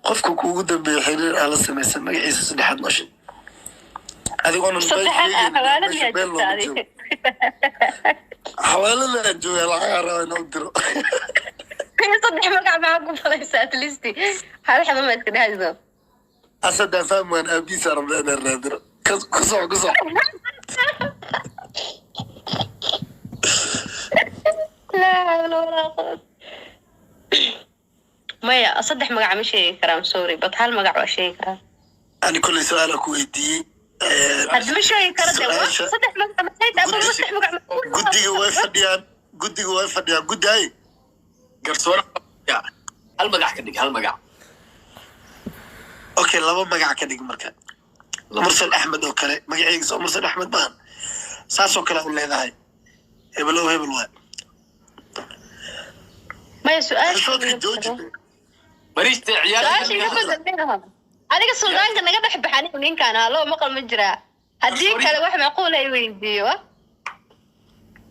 qofka kuugu dambeeyo xiriir aan la samaysan magaciisa saddexaad noo sheeg adigoona xawaalada jooga lacagaa raba inuu diro صدق مقع معكم فليسات ليستي هذا حدا ما يتكلم هذا أصدق فاهم وأنا أبي صار بدنا نرادر قصع لا ولا قوة ما يا أصدق مقع مش كرام سوري بطحال مقع وشيء كرام أنا كل سؤالك ودي هذا مش شيء كرام صدق مقع مسيت أبو مستح مقع قدي هو فديان قدي هاي قرصورة هل مقع كدق هل مقع أوكي لما مقع كدق مركان مرسل أحمد وكله مقعيك مرسل أحمد بان ساسو كله ولا هذا هاي هبلو ما يسؤال مريشتي عيال أنا السودان كنا قبل أحب حنين وين كان هلا مقل مجرى هديك كلا واحد معقول أيوين ديوه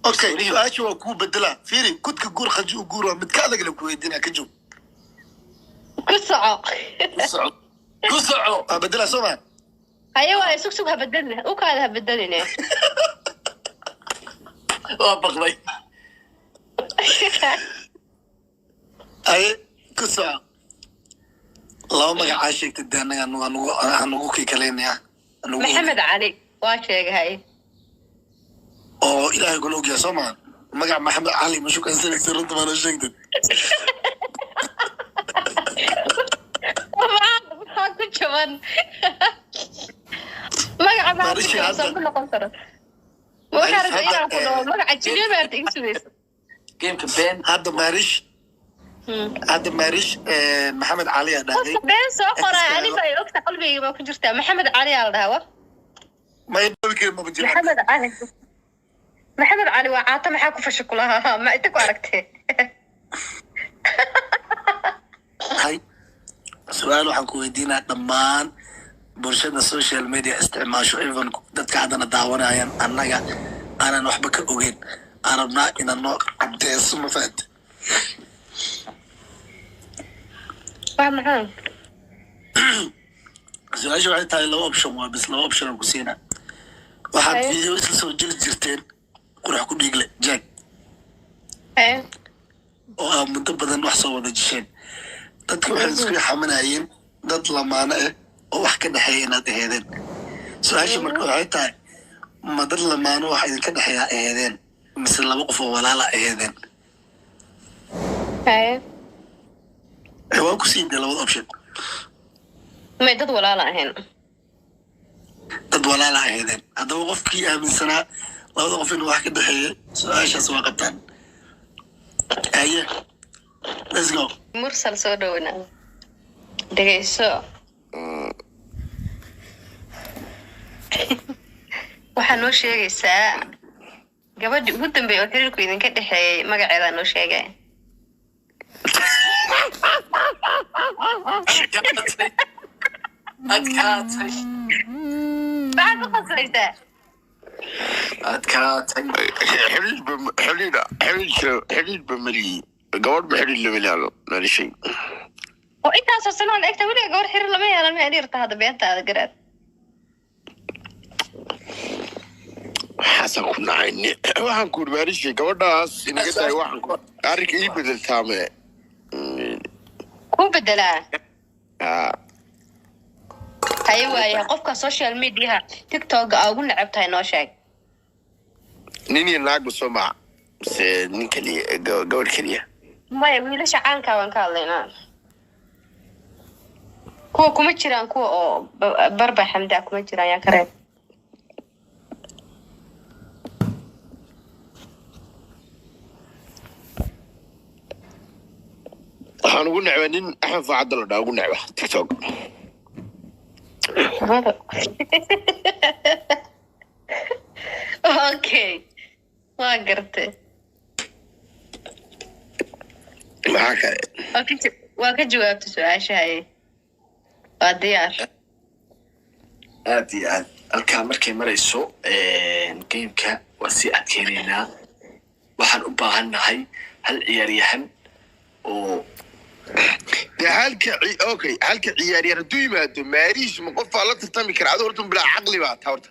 أوكي أشوف أكون بدلا فيري كنت كجور خجو جورا متكالك لو كويدنا كجو كسعة بدلا سمع أيوة سوق هبدلنا وكذا هبدلنا بقلي أي كسعة الله ما عاشق تدانا أنو كي كلامي محمد علي واشيء هاي إلهي يقولوك يا سمع مقع محمد علي مشو كان سنك سرنت ما نشيكتن ما كنت شمان مقع محمد كل قنصرة ما كان رجعنا كله مقع تشيلي ما يرتقي جيم كبين هذا ماريش محمد علي هذا بين سوقرا علي في وقت قلبي ما كنت محمد علي على الهوا ما يدري كيف ما بجي محمد علي وعاطة محاكو فشكلها ما إنتك عرفتي هاي سؤال وحنكو يدينا دمان برشاد السوشيال ميديا استعماشو إيفن دادك عدنا داوانا أيان أنا نحبك أوغين أنا بنا إنا نوع عبدي السمة فات فاهم معاهم سؤال شو عيد هاي لو أوبشن بس لو أوبشن كسينا واحد فيديو اسمه جلد جرتين قرح كل يقلق جاك مدة بدن wax soo wada jisheen dadku waxay isku xamanayeen dad lamaana ah oo wax ka dhaxeeya inaad aheedeen su'aasha marka waxay tahay ma dad lamaana wax idinka dhaxeeya aheedeen mise laba qof oo walaala aheedeen waa ku siin labada option ma dad walaala ahayn dad walaala aheedeen haddaba qofkii aaminsanaa labada qof inuu wax ka dhaxeeyo su-aashaas waa qabtaan aye let's go mursal soo dhowna dhegeyso waxaa noo sheegaysaa gabadhii ugu dambeeyay oo xiriirku idinka dhexeeyay magaceedaa noo sheegay adkaatay maxaad ku qasbaysaa adkaatay حليل بمري قوار بحليل لمليانو ما شيء وانت اساسا انا اكتب لي قور حير لما يلا ما ادير هذا بيت هذا قرات حسن كنا عيني waxaan ku baarishay gabadhaas inaga tahay waxaan ku arrinka ii bedeltaame ku bedelaa hay waaya qofka social media TikTok ugu nacabtahay noo sheeg nini naagu soma se ninkani gabadh kaliya maya wiilasha caanka waan ka hadlaynaa kuwa kuma jiraan kuwa oo barba xamda kuma jiraan yaa kareeb waxaan ugu necbaa nin axmed faacadda la dhaa ugu necba TikTok okay waa gartay maxaa kale waa ka jawaabta su-aashahay waa diyaar aad iyo aad halkaa markay marayso gameka waa sii adkeynaynaa waxaan u baahannahay hal ciyaaryahan oo اوكي halka ciyaaryahan haduu yimaado maariish ma qof la tartami kara adoo horta bilaa caqli baa tawarta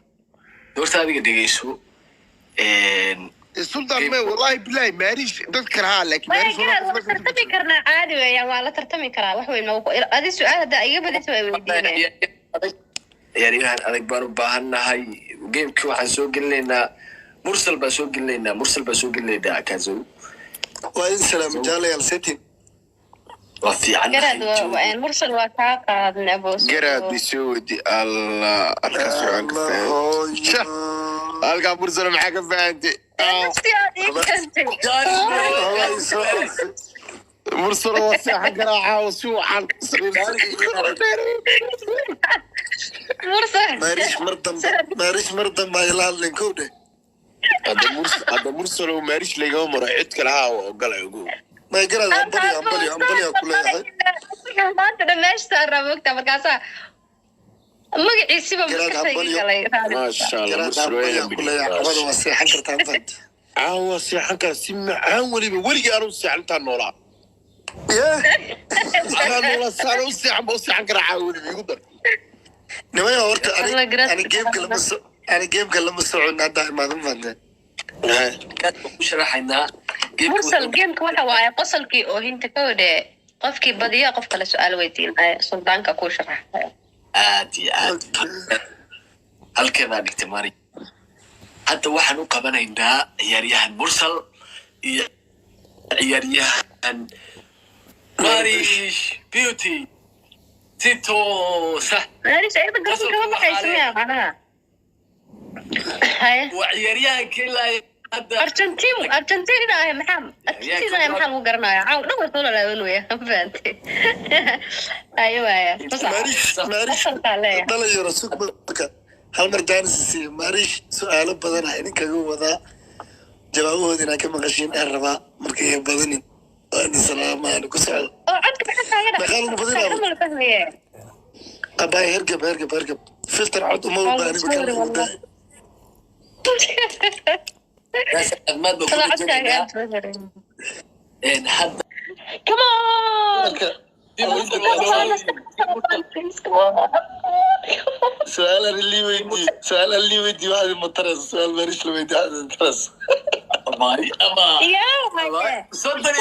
doorta adiga dhegeyso sultan ma wallahi billahi maariish dadka raha laakiin maariish waa tartami karnaa caadi weeyaan waa la tartami karaa wax weyn adi su'aal hada iga badisay way weydiinayaan ciyaaryahan adag baan u baahanahay gameka waxaan soo gelinaynaa mursal baan soo gelinaynaa kazo waa in salaam jaalay setting وفيعنا قراد مرسل وكاقا من أبو سعود قراد بسودي الله الكسوان القى مرسل معك فانتي مرسل وسيحة قراعة وسوحة مرسل ماريش مردم ما يلال لنكوده هذا مرسل وماريش لقاه مرعيتك لها وقال يقول ما يقرأ أمبلي كل هاي ما أنت ماشي ترى مكتب مركزة ما يسيب ما شاء الله مرسل كل هاي عمله وسيحة كرتان فانت وسيحة كرسمة عاولي بوري أروسي عن تنورا يا أنا نورا سالو وسيحة كرا عاولي بيقدر نما يا ورت أنا جيم كلام السعودية دائما ما فهمت مش راح إنها مرسل جيمك waxa waaye qosolkii oo hinta ka wada qofkii badiya qof kale su'aal weydiin ay suldaanka ku sharaxay aad halkan aan igtimaari hadda waxaan u qabanaynaa ciyaaryahan mursal iyo ciyaaryahan Marish Beauty Tito sah Marish ay dadka ka baxaysaa macnaha hay وعياريان كلها أرجنتين يا محمد أرجنتين يا محمد وقرناها عاود لو طول لا ونويا فهمتي أيوة يا ماريش لا يرسوك بك هل مرجان سي ماريش سؤال بدنا إنك جو وذا جوابه هذينا كم غشين الربا مركي بدني أنا سلام عليكم سؤال عندك بحث ما خلوا بدنا أبا هرقب فلتر عود مو باني بكلم بس ما بقول إن حد كمان سؤال اللي ودي واحد مترس سؤال ماريش لو ودي واحد مترس أمي يا صدري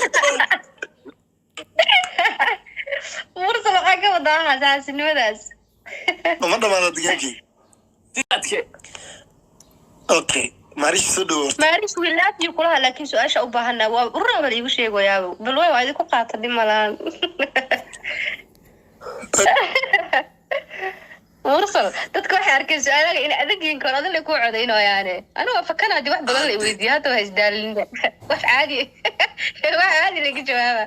مرسل حاجة وضعها ساس النوداس ما ماذا دقيقي اوكي ماريش سدور ماريش ولاad iyo kulaha laakiin su'aasha u baahanaa waa ururada igu sheegayaa bal way waadi ku qaata dimalaan mursal dadka waxay arkeen su'aalaha in adagiin kor adin ku codeynayaan aniga fakanaadi wax badan la weydiiyo hada waa isdaalin wax caadi laga jawaaba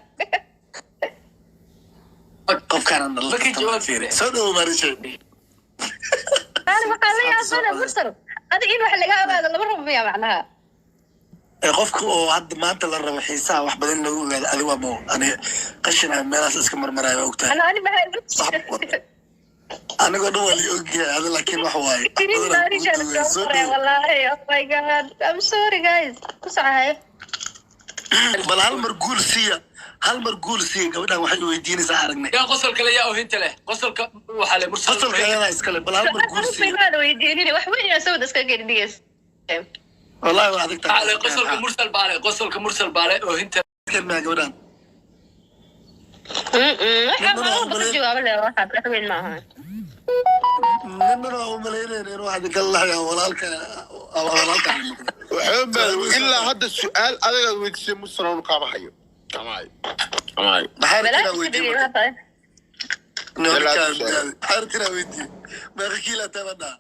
qofkaan la ka jawaab fiiray soo marish أنا أنا مرسل هذا إيه واحد لقاه هذا اللي مرة فيها معناها qofka oo hadda maanta la rabo xiisaha wax badan lagu ogaado adiga ma ani qashin aan meelaas iska marmarayo ogtahay أنا aniga dhan wali ogahay laakiin wax waaye والله oh my god I'm sorry guys kusacay bal hal mar guul siiya gabadhan waxay weydiinaysaa aragnay يا قصر كلا يا أهين تله قصر وحلا مرسل qasal kale iskale bal hal mar guul siiya ما ويديني wax weyn soo dadka geediyay wallahi waa adigta على قصر كمرسل بالي أهين تله كلمة gabadhan waxa jawaab leh waxa wax weyn ma aha ninna oo maleeyeen inuu wax ka lahayo walaalka وحب إلا هذا السؤال أنا ويكسي مسرون كامحيو كاماي maxaa weydiin حارتنا ويدي ما غير كيلا تبدا